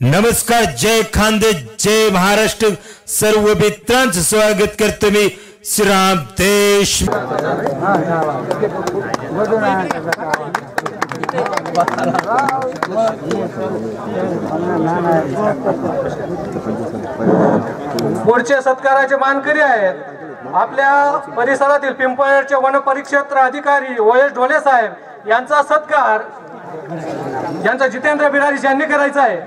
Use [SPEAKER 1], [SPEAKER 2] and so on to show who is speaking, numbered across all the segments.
[SPEAKER 1] नमस्कार, जय खानदेश, जय महाराष्ट्र. सर्व मित्रांचं स्वागत करतो मी श्रीराम देश.
[SPEAKER 2] पुढचे सत्काराचे मानकरी आहेत आपल्या परिसरातील पिंपळनेरचे वन परिक्षेत्र अधिकारी OS ढोले साहेब यांचा सत्कार यांचा जितेंद्र बिरारी यांनी करायचा आहे.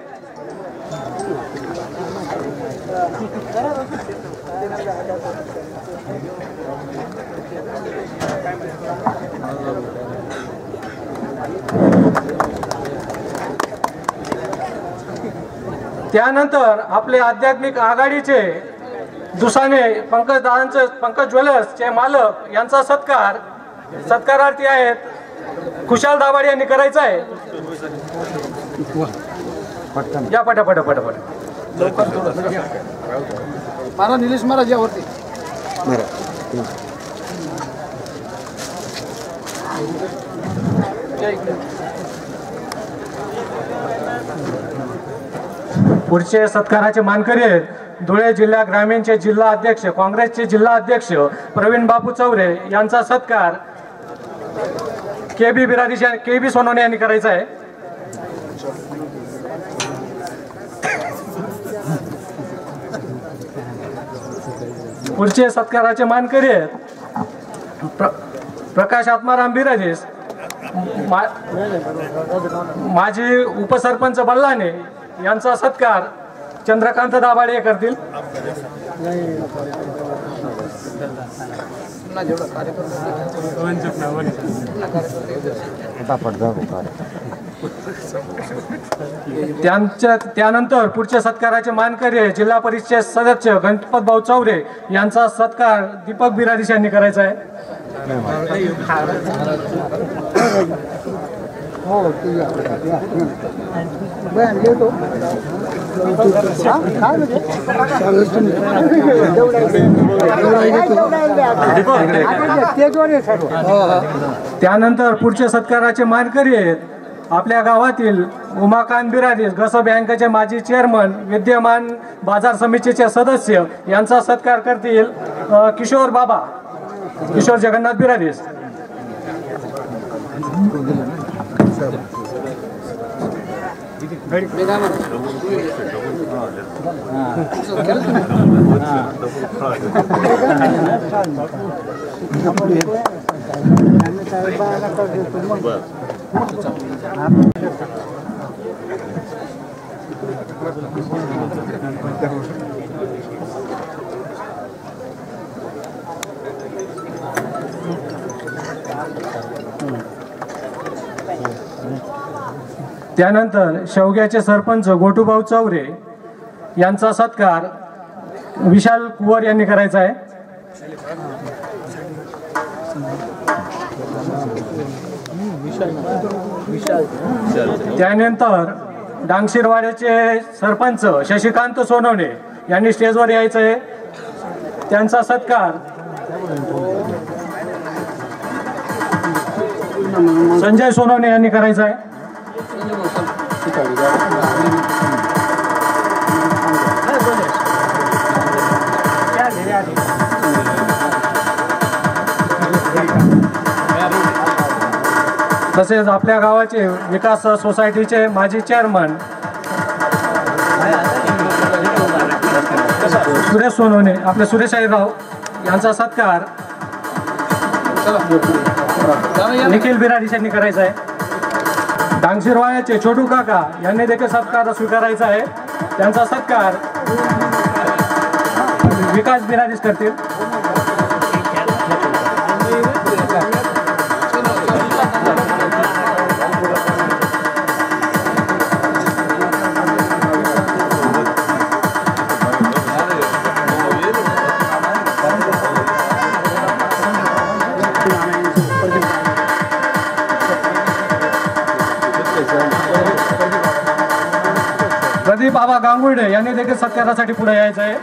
[SPEAKER 2] त्यानंतर आपले आध्यात्मिक आघाडीचे दुसाने पंकज ज्वेलर्सचे मालक यांचा सत्कारार्थी आहेत खुशाल दाभाडे यांनी करायचा आहे. या पटापट
[SPEAKER 3] मारा निलेश महाराज यावरती
[SPEAKER 2] पुढचे सत्काराचे मानकरी आहेत धुळे जिल्हा ग्रामीणचे जिल्हा अध्यक्ष काँग्रेसचे जिल्हा अध्यक्ष प्रवीण बापू चौरे यांचा सत्कार KB सोनवणे यांनी करायचा आहे. पुढचे सत्काराचे मानकरी आहेत प्रकाश आत्माराम बिराजेस, माजी उपसरपंच बल्लाने यांचा सत्कार चंद्रकांत दाभाडे करतील. त्यानंतर पुढच्या सत्काराचे मानकरी आहे जिल्हा परिषद सदस्य गणपत भाऊ चौरे यांचा सत्कार दीपक बिरारी यांनी करायचा आहे. त्यानंतर पुढचे सत्काराचे मानकरी आहेत आपल्या गावातील उमाकांत बिरारी गस बँकेचे माजी चेअरमन विद्यमान बाजार समितीचे सदस्य यांचा सत्कार करतील किशोर जगन्नाथ बिरारी. त्यानंतर शेवग्याचे सरपंच गोटूभाऊ चौरे यांचा सत्कार विशाल कुवर यांनी करायचा आहे. त्यानंतर डांगशिरवाड्याचे सरपंच शशिकांत सोनवणे यांनी स्टेजवर यायचं आहे. त्यांचा सत्कार संजय सोनवणे यांनी करायचा आहे. तसेच आपल्या गावाचे विकास सोसायटीचे माजी चेअरमन सुरेश सोनवणे आपले सुरेश राव यांचा सत्कार निखिल बिरारी यांनी करायचा आहे. डांगशिरवाड्याचे छोटू काका यांनी देखील सत्कार स्वीकारायचा आहे. त्यांचा सत्कार विकास बिरारीस करतील. प्रदीप बाबा गांगुर्डे यांनी देखील सत्कारासाठी पुढे यायचं आहे.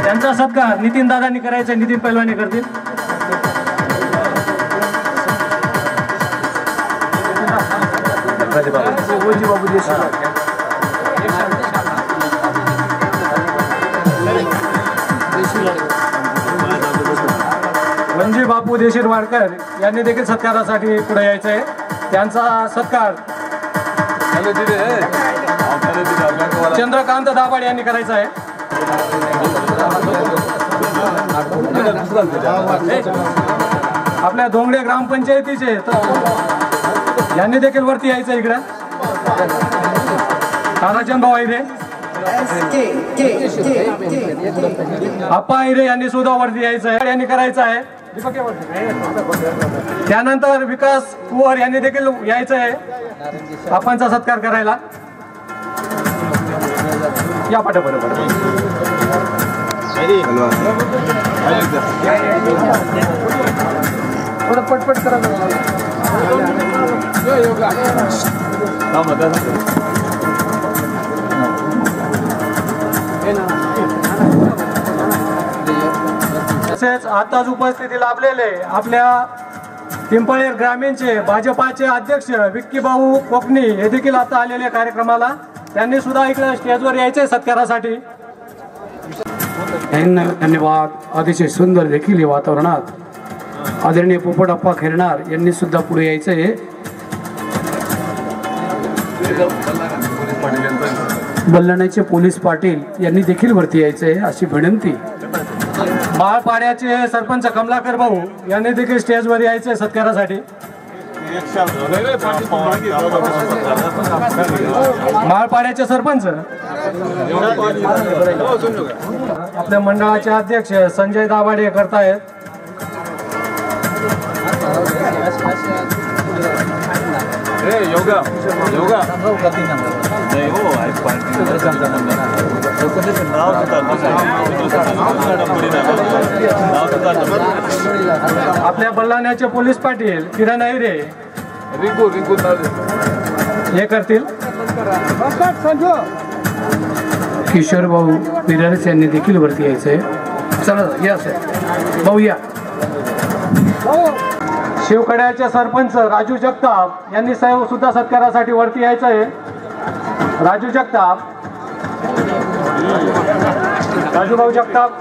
[SPEAKER 2] त्यांचा सत्कार नितीन दादांनी करायचा आहे. नितीन पैलवानी करतील. वंजी बापू देशिरवाडकर यांनी देखील सत्कारासाठी पुढे यायचं आहे. त्यांचा सत्कार चंद्रकांत दाभाडे यांनी करायचा आहे. आपल्या धोंगडे ग्रामपंचायतीचे यांनी देखील वरती यायचं इकडं. ताराचंद भाऊ हिरे, आप्पा हिरे यांनी सुद्धा वरती यायचं आहे, यांनी करायचं आहे. त्यानंतर विकास कुवर यांनी देखील यायचं आहे आप्पांचा सत्कार करायला. या पाठोपाठ थोडं पटपट करा. तसेच आताच उपस्थिती लाभलेले आपल्या पिंपळनेर ग्रामीणचे भाजपाचे अध्यक्ष विक्की भाऊ कोकणी हे देखील आता आलेले कार्यक्रमाला. त्यांनी सुद्धा इकडे स्टेजवर यायचे सत्कारासाठी.
[SPEAKER 3] धन्यवाद. अतिशय सुंदर देखील वातावरणात आदरणीय पोपटप्पा खैरनार यांनी सुद्धा पुढे यायचं आहे. बल्लाण्याचे पोलीस पाटील यांनी देखील वरती यायचं आहे अशी विनंती.
[SPEAKER 2] माळपाड्याचे सरपंच कमलाकर भाऊ यांनी देखील स्टेजवर यायचे सत्कारासाठी. माळपाड्याचे सरपंच आपल्या मंडळाचे अध्यक्ष संजय दाभाडे करतायत. आपल्या बल्लाण्याचे पोलीस पाटील किरण ऐरे हे करतील.
[SPEAKER 3] किशोर भाऊ पिरारस यांनी देखील वरती यायचंय. चला या सर भाऊ या.
[SPEAKER 2] शिवखड्याचे सरपंच राजू जगताप यांनी सुद्धा सत्कारासाठी वरती यायचं आहे. राजू जगताप, राजूभाऊ जगताप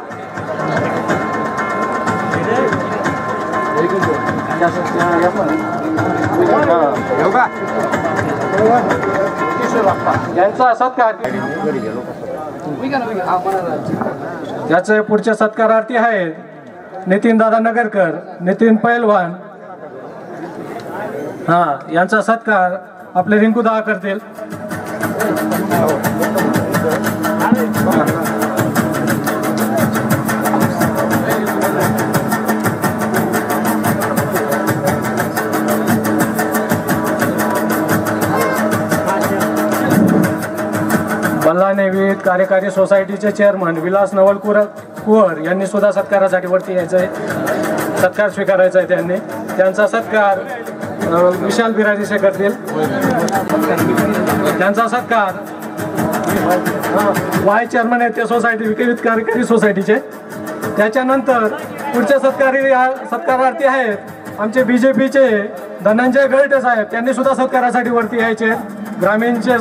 [SPEAKER 2] यांचा सत्कार. याचे पुढचे सत्कारार्थी आहेत नितीन दादा नगरकर, नितीन पैलवान. यांचा सत्कार आपले रिंकू दादा करतील. बल्लाणे विविध कार्यकारी सोसायटीचे चेअरमन विलास नवल कुवर यांनी सुद्धा सत्कारासाठी वरती यायचं आहे. सत्कार स्वीकारायचा आहे त्यांनी. त्यांचा सत्कार विशाल बिराजीसे करतील. त्यांचा सत्कार वाय चेअरमन आहेत ते सोसायटी विविध कार्यकारी सोसायटीचे. त्याच्यानंतर पुढचे सत्कारार्थी आहेत आमचे बीजेपीचे धनंजय गळटे साहेब. त्यांनी सुद्धा सत्कारासाठी वरती यायचे. ग्रामीणचे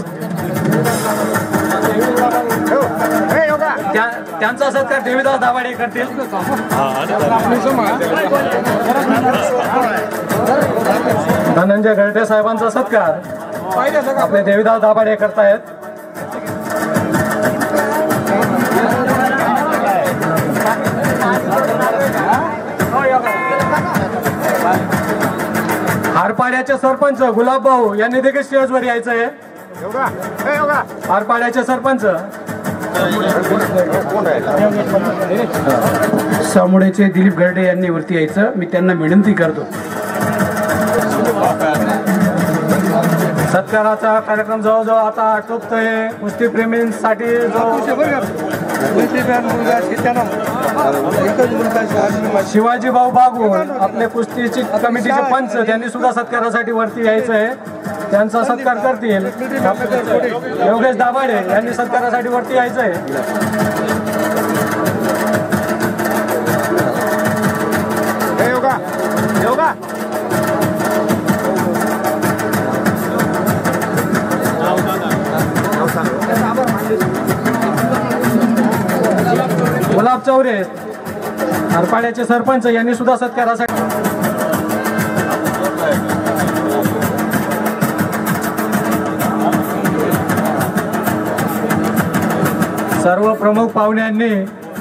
[SPEAKER 2] त्यांचा सत्कार देवीदास दाभाडे करतील. धनंजय गळटे साहेबांचा सत्कार आपले देवीदास दाभाडे करतायत. हारपाड्याचे सरपंच गुलाब भाऊ यांनी देखील स्टेजवर यायचं आहे. हारपाड्याचे सरपंच
[SPEAKER 3] सामुडेचे दिलीप गर्डे यांनी वरती यायचं. मी त्यांना विनंती करतो.
[SPEAKER 2] सत्काराचा कार्यक्रम जवळजवळ आता आटोपतोय. कुस्तीप्रेमींसाठी शिवाजी भाऊ बागुल आपले कुस्तीची कमिटीचे पंच त्यांनी सुद्धा सत्कारासाठी वरती यायचं आहे. त्यांचा सत्कार करतील योगेश दाभाडे यांनी सत्कारासाठी वरती यायचं आहे. प्रताप चौरे हरपाड्याचे सरपंच यांनी सुद्धा सत्कारासाठी सर्व प्रमुख पाहुण्यांनी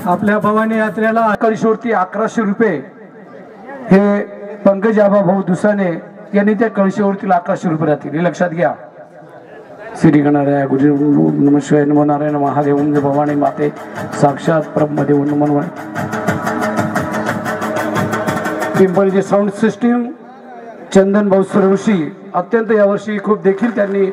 [SPEAKER 2] आपल्या भवानी यात्रेला
[SPEAKER 3] कळशीवरती 1100 रुपये हे पंकज आबा भाऊ दुसाने यांनी त्या कळशीवरती 1100 रुपये राहतील, हे लक्षात घ्या. श्री गणाराय गुरु नमः शिवाय नमो नारायण महादेव भवानी माते साक्षात ब्रह्मदेव नमो. पिंपळीचे साऊंड सिस्टीम चंदन भाऊ सुरवशी अत्यंत यावर्षी खूप देखील त्यांनी